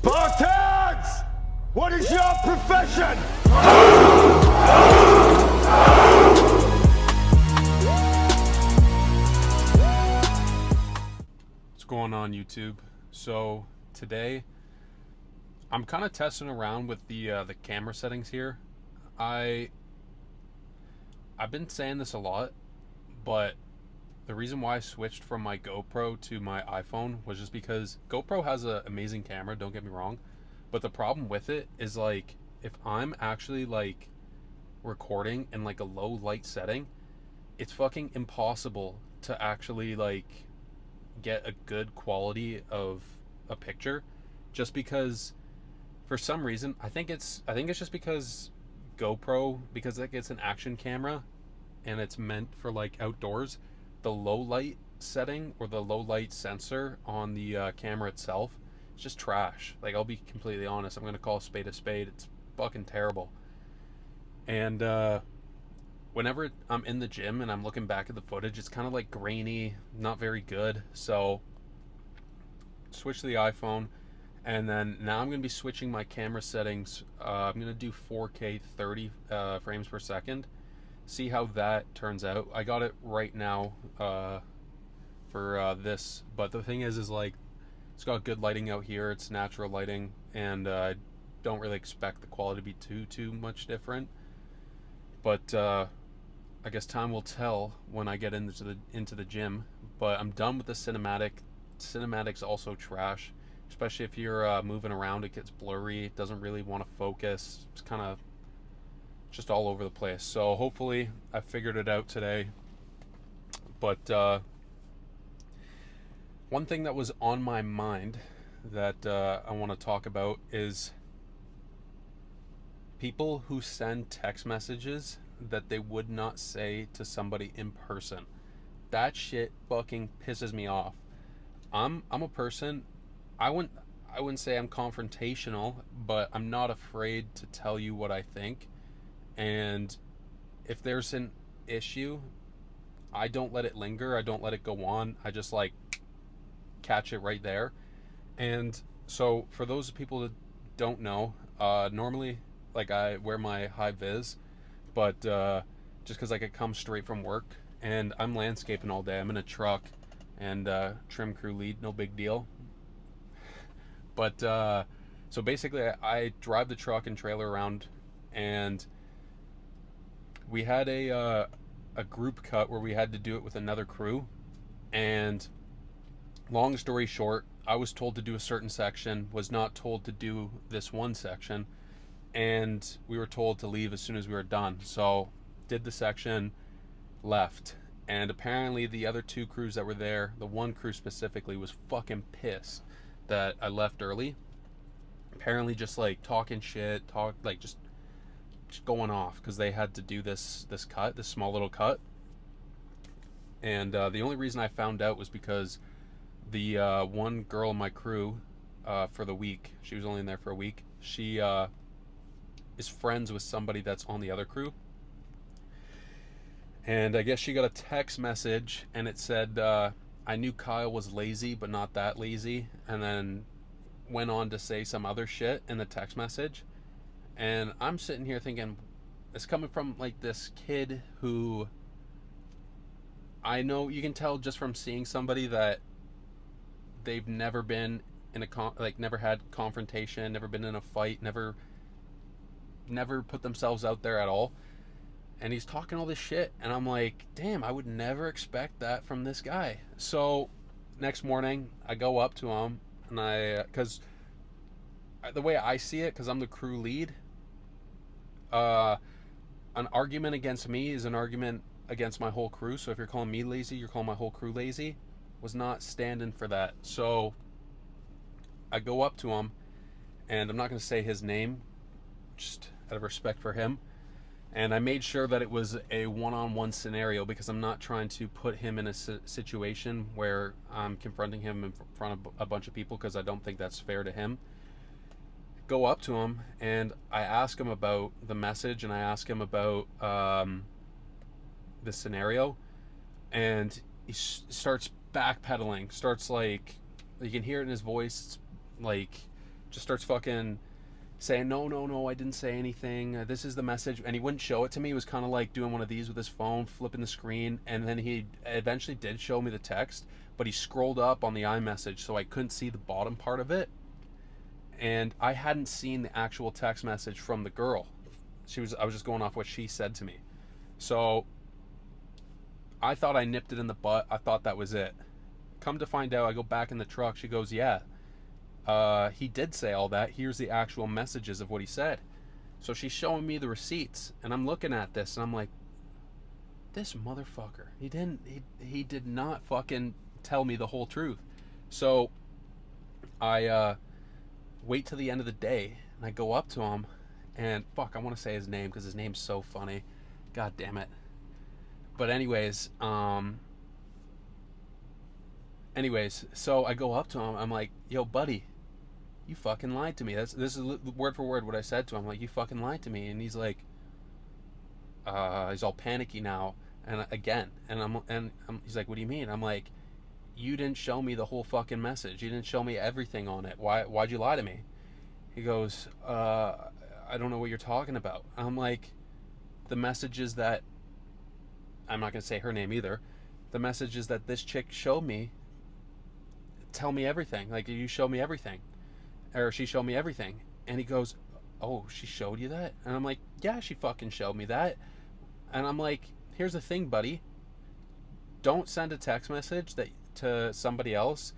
Spartans! What is your profession? What's going on, YouTube? So today I'm kind of testing around with the camera settings here. I've been saying this a lot, but the reason why I switched from my GoPro to my iPhone was just because GoPro has an amazing camera, don't get me wrong, but the problem with it is, like, if I'm actually like recording in like a low light setting, it's fucking impossible to actually like get a good quality of a picture, just because for some reason I think it's just because GoPro, because like it's an action camera and it's meant for like outdoors, the low light setting or the low light sensor on the camera itself is just trash. Like, I'll be completely honest, I'm gonna call a spade a spade. It's fucking terrible. And whenever I'm in the gym and I'm looking back at the footage, it's kind of like grainy, not very good. So switch to the iPhone, and then now I'm going to be switching my camera settings. I'm going to do 4K 30 frames per second, see how that turns out. I got it right now for this, but the thing is like, it's got good lighting out here, it's natural lighting, and I don't really expect the quality to be too much different. But I guess time will tell when I get into the gym. But I'm done with the cinematic. Cinematic's also trash, especially if you're moving around. It gets blurry. It doesn't really want to focus. It's kind of just all over the place. So hopefully I figured it out today. But one thing that was on my mind that I want to talk about is people who send text messages that they would not say to somebody in person. That shit fucking pisses me off. I'm a person, I wouldn't say I'm confrontational, but I'm not afraid to tell you what I think. And if there's an issue, I don't let it linger, I don't let it go on. I just like catch it right there. And so for those people that don't know, normally like I wear my high vis, but just because like I come straight from work and I'm landscaping all day. I'm in a truck and trim crew lead, no big deal. But so basically I drive the truck and trailer around, and we had a group cut where we had to do it with another crew. And long story short, I was told to do a certain section, was not told to do this one section, and we were told to leave as soon as we were done. So did the section, left, and apparently the other two crews that were there, the one crew specifically, was fucking pissed that I left early. Apparently just like talking shit, just going off because they had to do this cut, this small little cut. And the only reason I found out was because the one girl in my crew for the week, she was only in there for a week, she is friends with somebody that's on the other crew. And I guess she got a text message and it said, I knew Kyle was lazy, but not that lazy. And then went on to say some other shit in the text message. And I'm sitting here thinking, it's coming from like this kid who I know, you can tell just from seeing somebody that they've never been in never had confrontation, never been in a fight, never put themselves out there at all. And he's talking all this shit, and I'm like, damn, I would never expect that from this guy. So next morning I go up to him, and because the way I see it, because I'm the crew lead, an argument against me is an argument against my whole crew. So if you're calling me lazy, you're calling my whole crew lazy. Was not standing for that. So I go up to him, and I'm not going to say his name, just out of respect for him. And I made sure that it was a one-on-one scenario, because I'm not trying to put him in a situation where I'm confronting him in front of a bunch of people, because I don't think that's fair to him. Go up to him, and I ask him about the message, and I ask him about the scenario, and he starts backpedaling, starts like, you can hear it in his voice, like just starts fucking saying, no, I didn't say anything. This is the message. And he wouldn't show it to me. He was kind of like doing one of these with his phone, flipping the screen. And then he eventually did show me the text, but he scrolled up on the iMessage so I couldn't see the bottom part of it. And I hadn't seen the actual text message from the girl. I was just going off what she said to me. So I thought I nipped it in the butt. I thought that was it. Come to find out, I go back in the truck. She goes, yeah, he did say all that. Here's the actual messages of what he said. So she's showing me the receipts, and I'm looking at this, and I'm like, this motherfucker. He did not fucking tell me the whole truth. So I wait till the end of the day, and I go up to him, and fuck, I want to say his name because his name's so funny. God damn it. But anyways, so I go up to him. I'm like, yo, buddy, you fucking lied to me. This is word for word what I said to him. Like, you fucking lied to me. And he's like, he's all panicky now. And again, he's like, what do you mean? I'm like, you didn't show me the whole fucking message. You didn't show me everything on it. Why'd you lie to me? He goes, I don't know what you're talking about. I'm like, the messages that, I'm not going to say her name either, the messages that this chick showed me tell me everything. Like, you show me everything. Or she showed me everything. And he goes, oh, she showed you that? And I'm like, yeah, she fucking showed me that. And I'm like, here's the thing, buddy. Don't send a text message to somebody else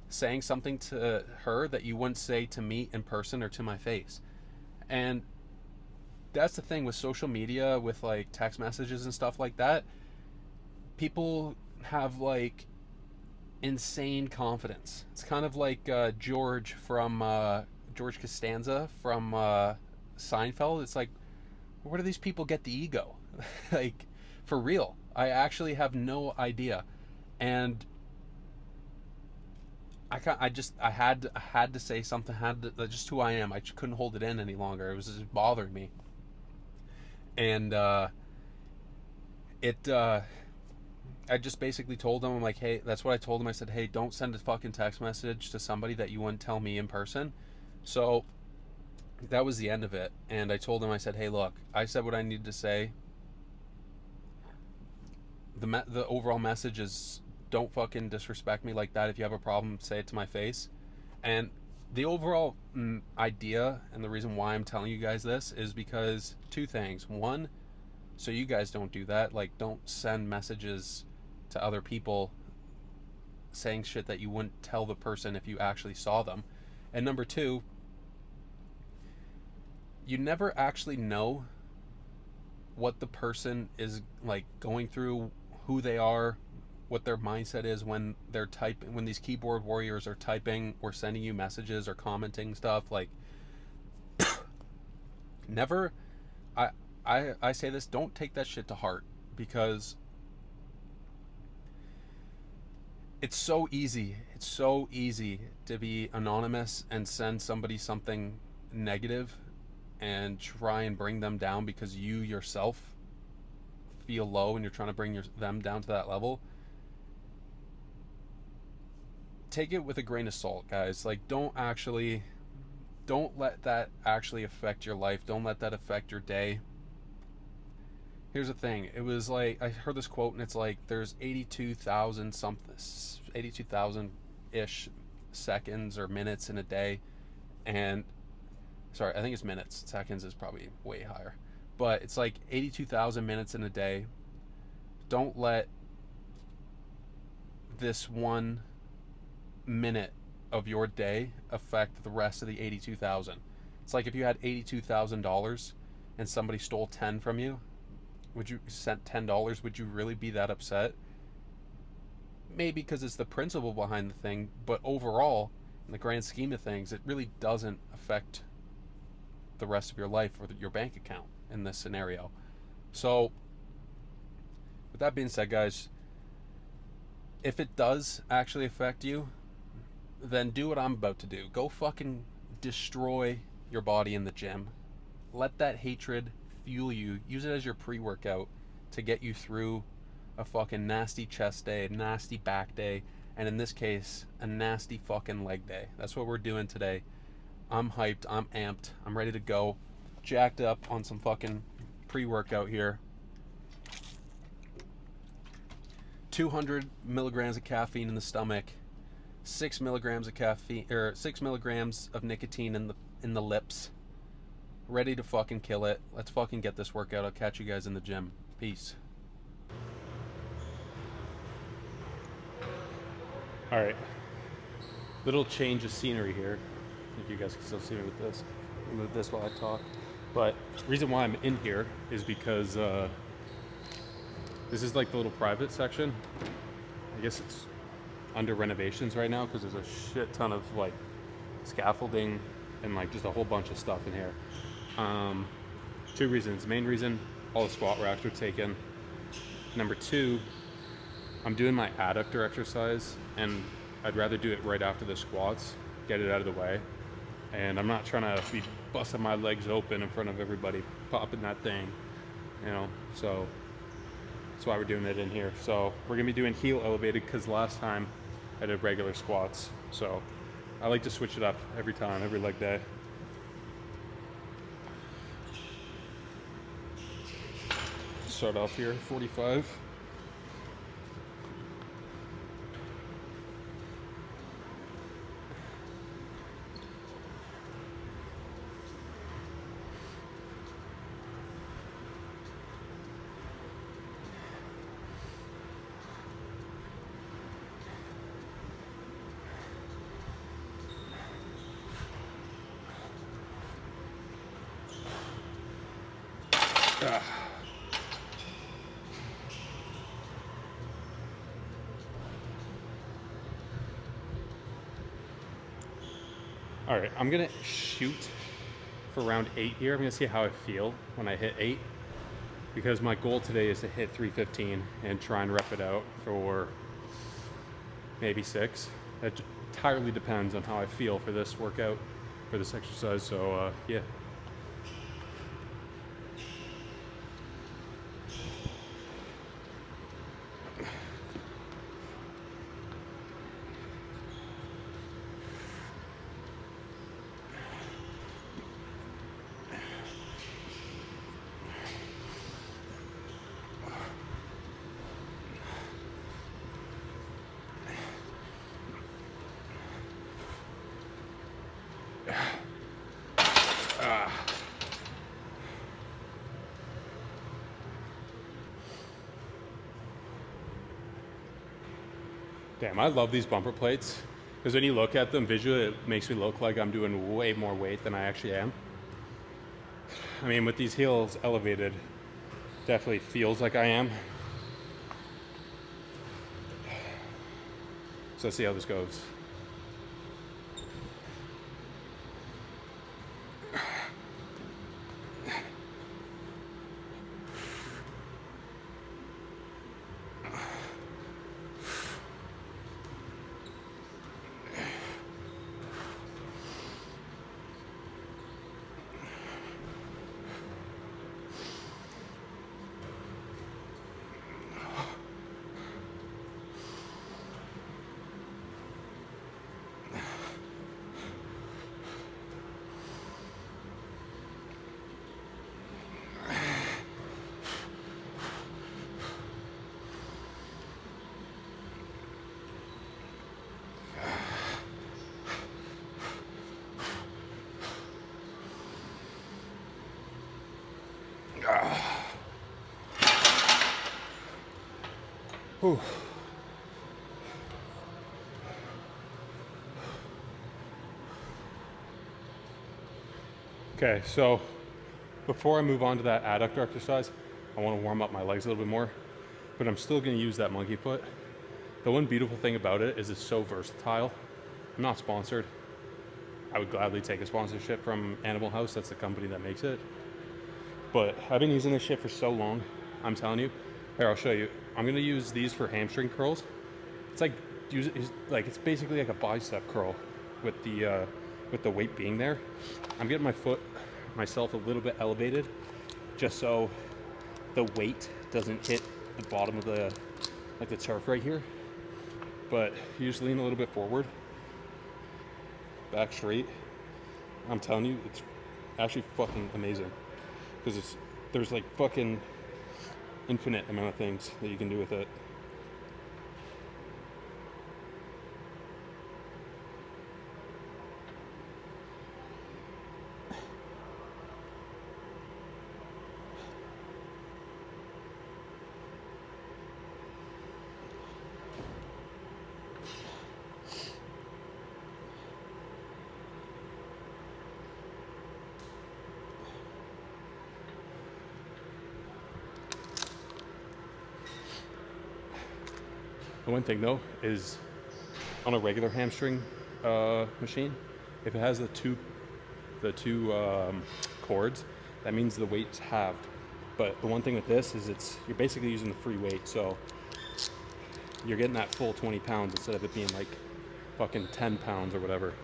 saying something to her that you wouldn't say to me in person or to my face. And that's the thing with social media, with like text messages and stuff like that. People have like insane confidence. It's kind of like George Costanza from Seinfeld. It's like, where do these people get the ego? Like, for real. I actually have no idea. And I had to say something. That's just who I am. I just couldn't hold it in any longer. It was just bothering me. And I just basically told him, I'm like, hey, that's what I told him. I said, hey, don't send a fucking text message to somebody that you wouldn't tell me in person. So that was the end of it. And I told him, I said, hey, look, I said what I needed to say. The overall message is, don't fucking disrespect me like that. If you have a problem, say it to my face. And the overall idea and the reason why I'm telling you guys this is because two things. One, so you guys don't do that. Like, don't send messages to other people saying shit that you wouldn't tell the person if you actually saw them. And number two, you never actually know what the person is like going through, who they are, what their mindset is when they're typing, when these keyboard warriors are typing or sending you messages or commenting stuff. Like, never, I say this, don't take that shit to heart, because it's so easy to be anonymous and send somebody something negative and try and bring them down because you yourself feel low and you're trying to bring them down to that level. Take it with a grain of salt, guys. Like, don't let that actually affect your life. Don't let that affect your day. Here's the thing. It was like, I heard this quote, and it's like, there's 82,000-ish seconds or minutes in a day. And, sorry, I think it's minutes. Seconds is probably way higher. But it's like 82,000 minutes in a day. Don't let this 1 minute of your day affect the rest of the 82,000. It's like if you had $82,000 and somebody stole 10 from you, would you sent $10? Would you really be that upset? Maybe because it's the principle behind the thing, but overall, in the grand scheme of things, it really doesn't affect the rest of your life or your bank account in this scenario. So, with that being said, guys, if it does actually affect you, then do what I'm about to do. Go fucking destroy your body in the gym. Let that hatred fuel you. Use it as your pre-workout to get you through a fucking nasty chest day, a nasty back day, and in this case, a nasty fucking leg day. That's what we're doing today. I'm hyped. I'm amped. I'm ready to go. Jacked up on some fucking pre-workout here. 200 milligrams of caffeine in the stomach, 6 milligrams of caffeine, or 6 milligrams of nicotine in the lips. Ready to fucking kill it. Let's fucking get this workout. I'll catch you guys in the gym. Peace. All right. Little change of scenery here. I think you guys can still see me with this. I'll move this while I talk. But the reason why I'm in here is because this is like the little private section. I guess it's under renovations right now because there's a shit ton of like scaffolding and like just a whole bunch of stuff in here. Two reasons. Main reason, all the squat racks were taken. Number two, I'm doing my adductor exercise and I'd rather do it right after the squats, get it out of the way. And I'm not trying to be busting my legs open in front of everybody, popping that thing, you know, so that's why we're doing it in here. So we're gonna be doing heel elevated because last time I did regular squats. So I like to switch it up every time, every leg day. Start off here, 45. All right, I'm gonna shoot for round 8 here. I'm gonna see how I feel when I hit 8 because my goal today is to hit 315 and try and rep it out for maybe 6. It entirely depends on how I feel for this workout, for this exercise. So yeah. Damn, I love these bumper plates because when you look at them visually, it makes me look like I'm doing way more weight than I actually am. I mean, with these heels elevated, definitely feels like I am. So let's see how this goes. Whew. Okay, so before I move on to that adductor exercise, I want to warm up my legs a little bit more, but I'm still going to use that monkey foot. The one beautiful thing about it is it's so versatile. I'm not sponsored. I would gladly take a sponsorship from Animal House. That's the company that makes it. But I've been using this shit for so long. I'm telling you. Here, I'll show you. I'm gonna use these for hamstring curls. It's like it's basically like a bicep curl with the weight being there. I'm getting myself a little bit elevated, just so the weight doesn't hit the bottom of the turf right here. But you just lean a little bit forward, back straight, I'm telling you, it's actually fucking amazing. Because there's like fucking infinite amount of things that you can do with it. The one thing though is on a regular hamstring machine, if it has the two cords, that means the weight's halved. But the one thing with this is you're basically using the free weight, so you're getting that full 20 pounds instead of it being like fucking 10 pounds or whatever.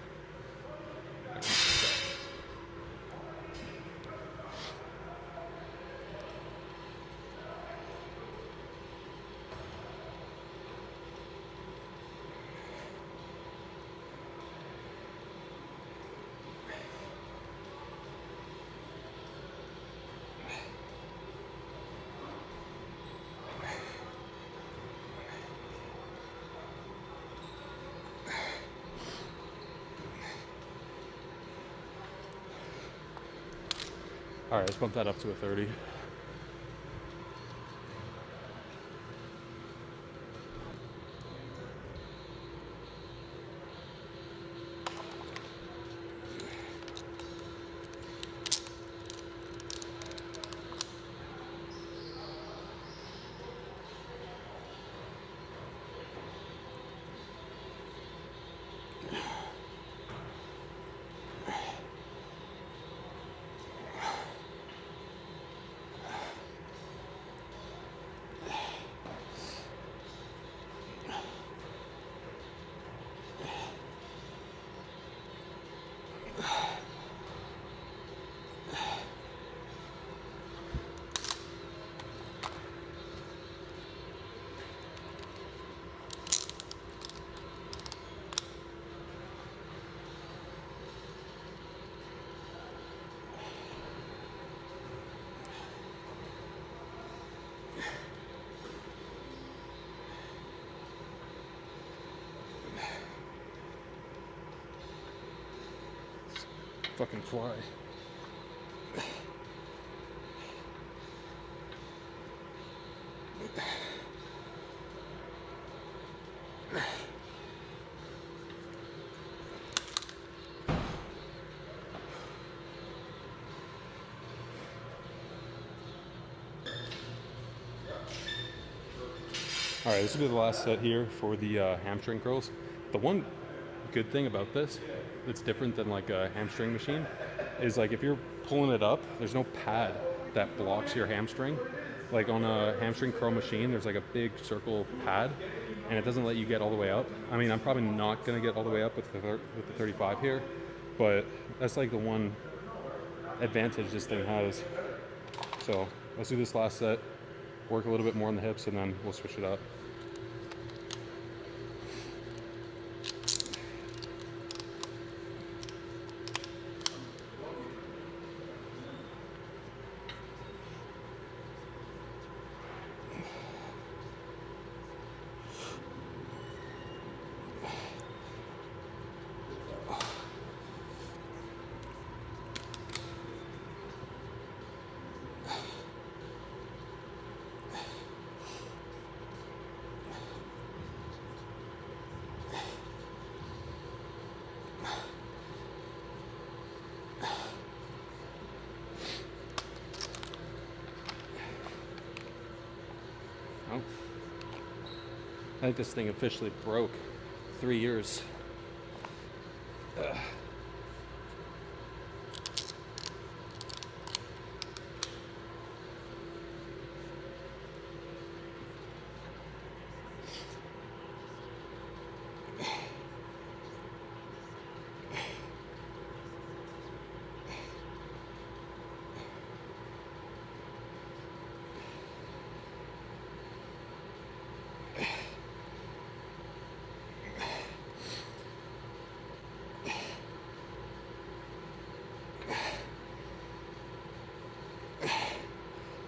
All right, let's bump that up to a 30. Fucking fly. All right, this will be the last set here for the hamstring curls. The one good thing about this that's different than like a hamstring machine is like if you're pulling it up, there's no pad that blocks your hamstring. Like on a hamstring curl machine, there's like a big circle pad, and it doesn't let you get all the way up. I mean, I'm probably not gonna get all the way up with the 35 here, but that's like the one advantage this thing has. So let's do this last set, work a little bit more on the hips, and then we'll switch it up. Oh. I think this thing officially broke. 3 years. Ugh.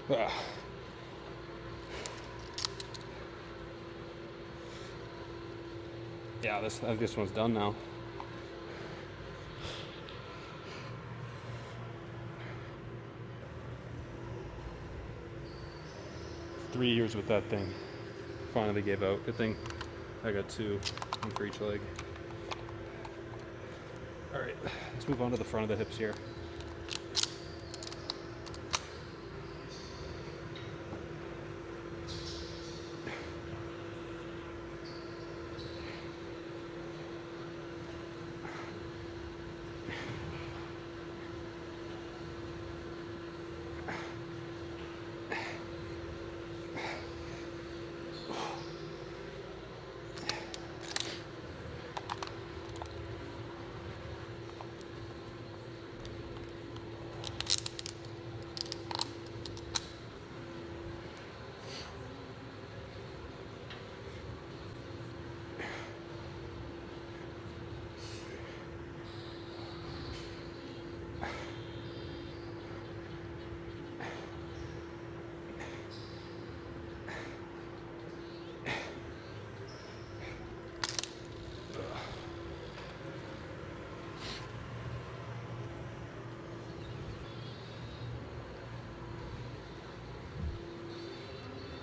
Ugh. Yeah, I think this one's done now. Three years with that thing. Finally gave out. Good thing I got two, one for each leg. All right, let's move on to the front of the hips here.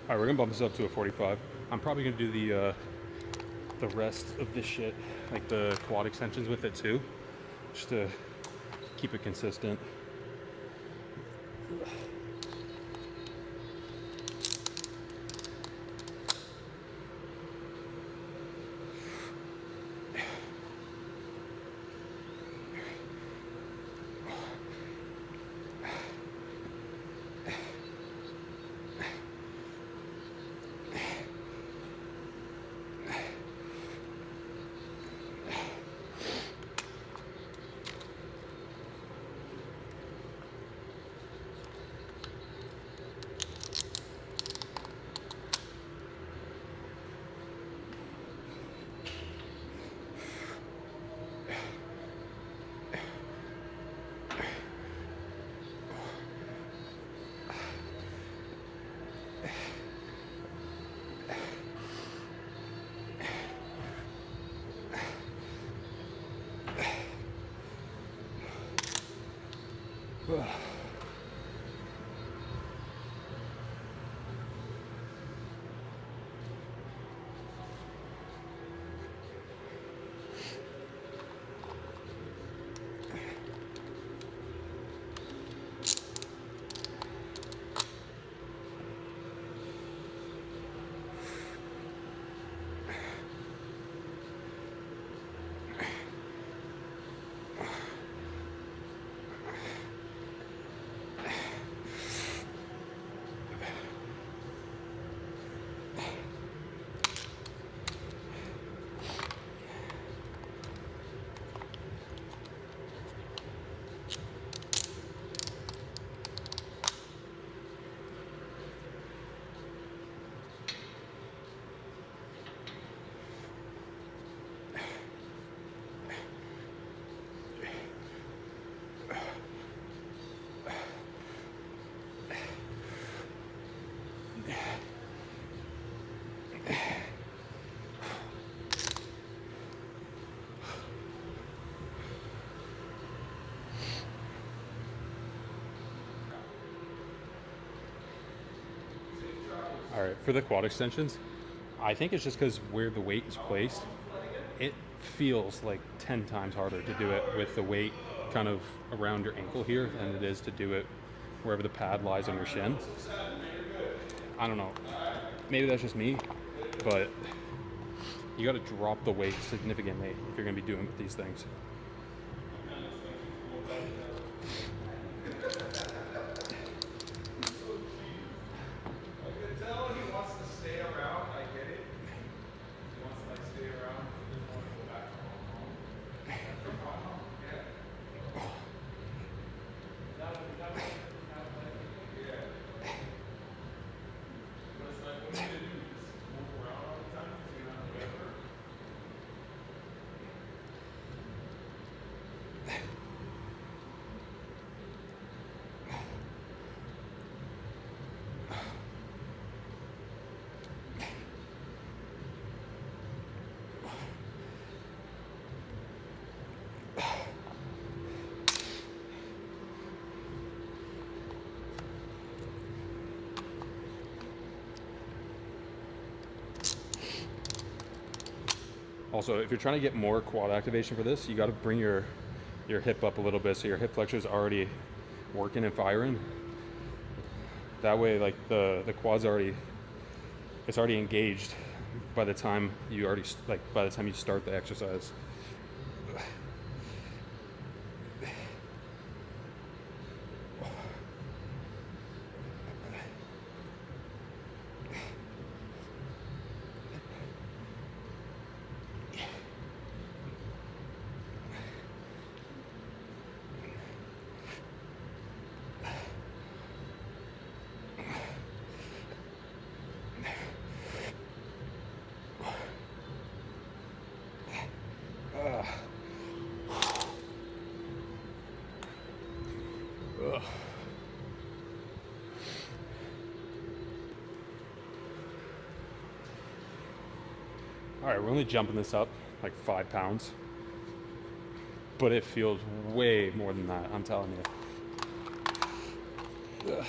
All right, we're gonna bump this up to a 45. I'm probably gonna do the rest of this shit, like the quad extensions with it too, just to keep it consistent. All right, for the quad extensions, I think it's just because where the weight is placed, it feels like 10 times harder to do it with the weight kind of around your ankle here than it is to do it wherever the pad lies on your shin. I don't know. Maybe that's just me, but you got to drop the weight significantly if you're going to be doing these things. Also, if you're trying to get more quad activation for this, you got to bring your hip up a little bit so your hip flexor is already working and firing. That way, like the quad's already, it's already engaged by the time you by the time you start the exercise. All right, we're only jumping this up like 5 pounds, but it feels way more than that, I'm telling you. Ugh.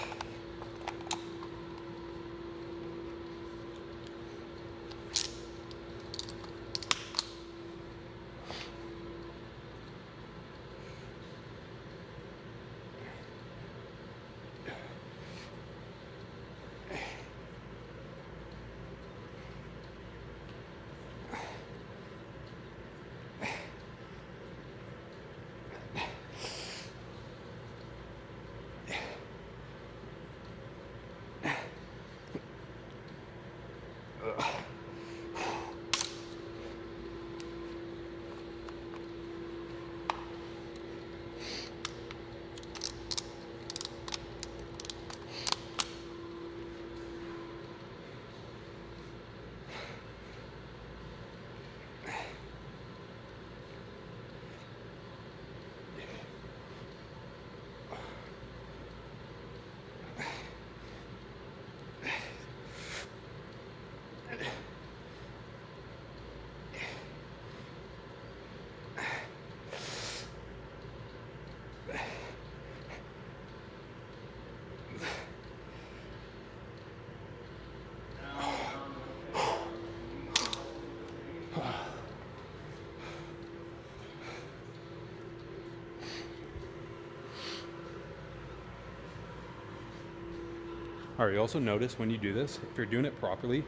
All right, you also notice when you do this, if you're doing it properly,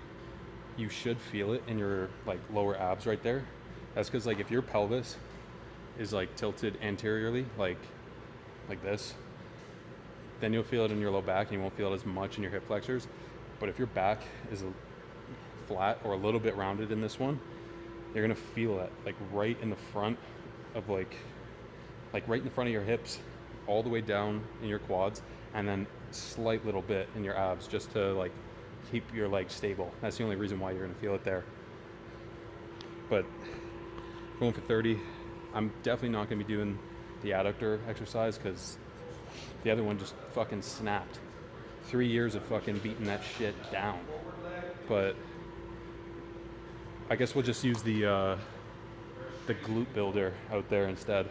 you should feel it in your like lower abs right there. That's because like if your pelvis is like tilted anteriorly, like this, then you'll feel it in your low back and you won't feel it as much in your hip flexors. But if your back is flat or a little bit rounded in this one, you're gonna feel it like right in the front of like right in the front of your hips, all the way down in your quads, and then slight little bit in your abs just to like keep your legs stable. That's the only reason why you're gonna feel it there. But going for 30, I'm definitely not gonna be doing the adductor exercise because the other one just fucking snapped. 3 years of fucking beating that shit down. But I guess we'll just use the glute builder out there instead.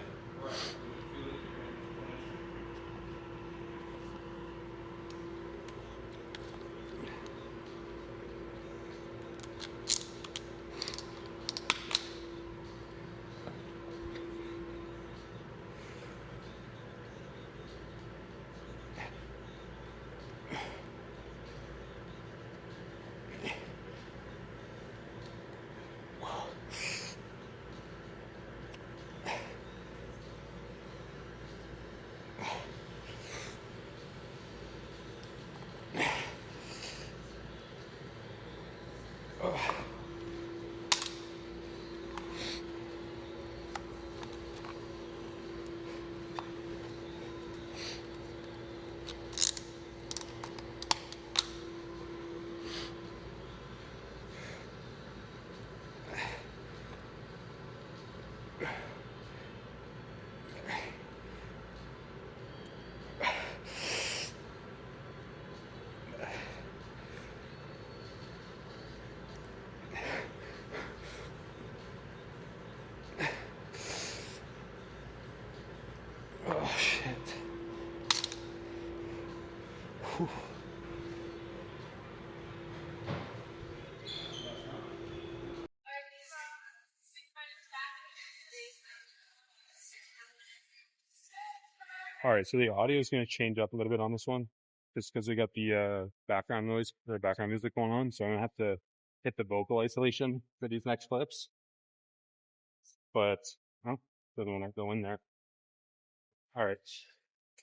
Oh shit. Whew. All right, so the audio is going to change up a little bit on this one, just because we got the background noise, the background music going on. So I'm gonna have to hit the vocal isolation for these next clips. But oh, doesn't want to go in there. All right,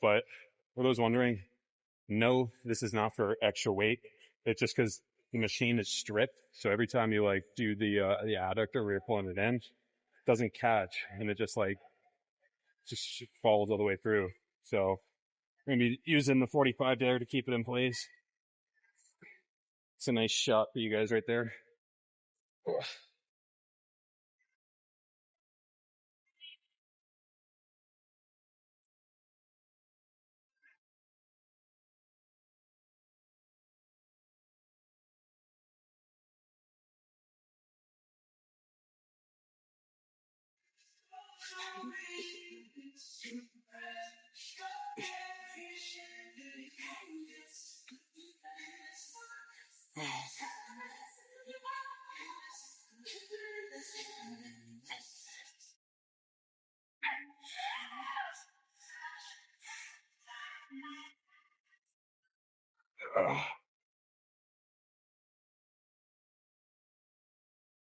but for those wondering, no, this is not for extra weight. It's just because the machine is stripped, so every time you like do the adductor where you're pulling it in, it doesn't catch, and it just falls all the way through. So we're gonna be using the 45 there to keep it in place. It's a nice shot for you guys right there. Ugh.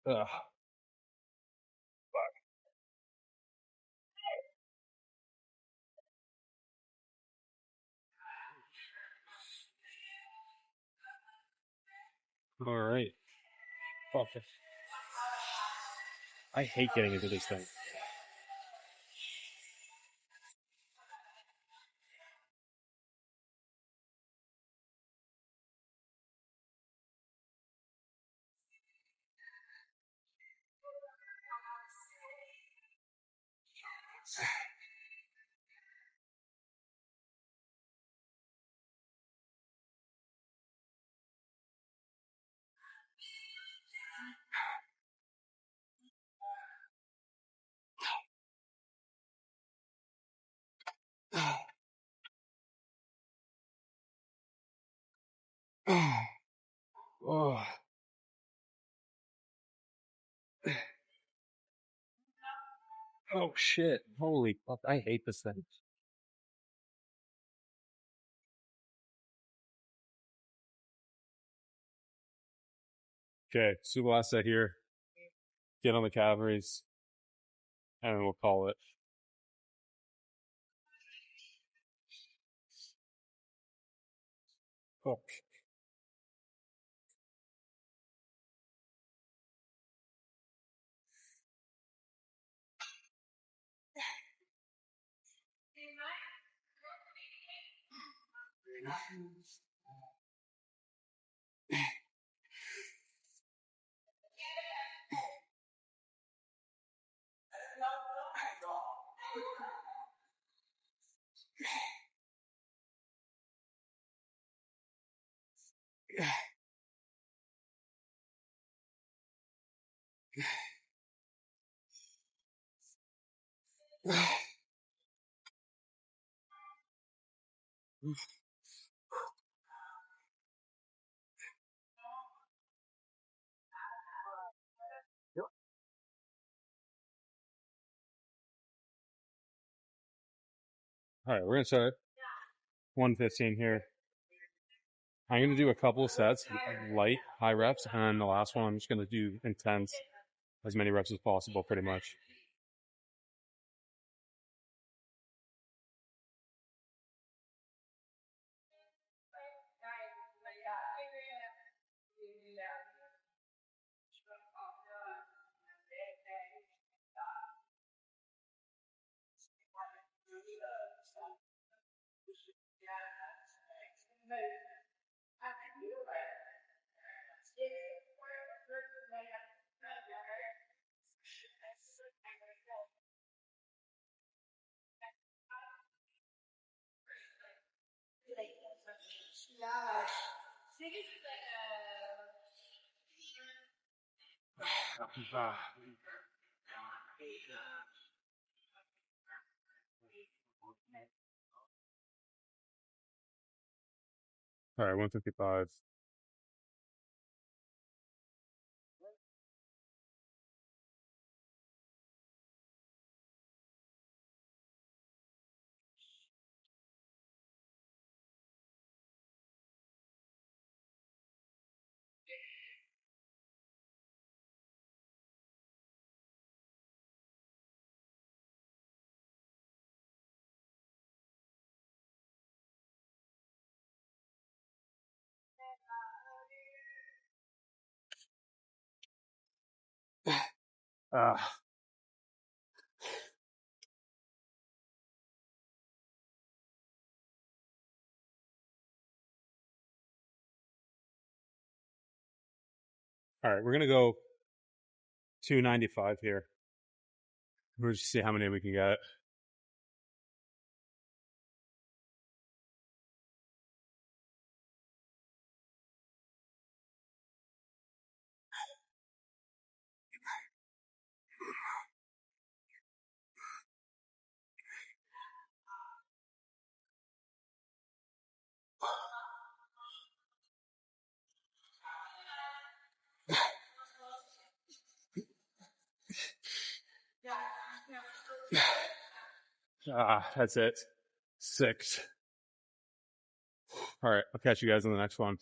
Ugh. All right. Fuck it. I hate getting into this thing. Oh, oh shit. Holy fuck. I hate this thing. Okay, so the last set here. Get on the cavalries, and then we'll call it. Oh. All right, we're gonna start 115 here. I'm gonna do a couple of sets, light, high reps, and the last one I'm just gonna do intense, as many reps as possible, pretty much. All right, 155. Uh, all right, we're gonna go 295 here. We'll just see how many we can get. That's it. 6. All right, I'll catch you guys on the next one.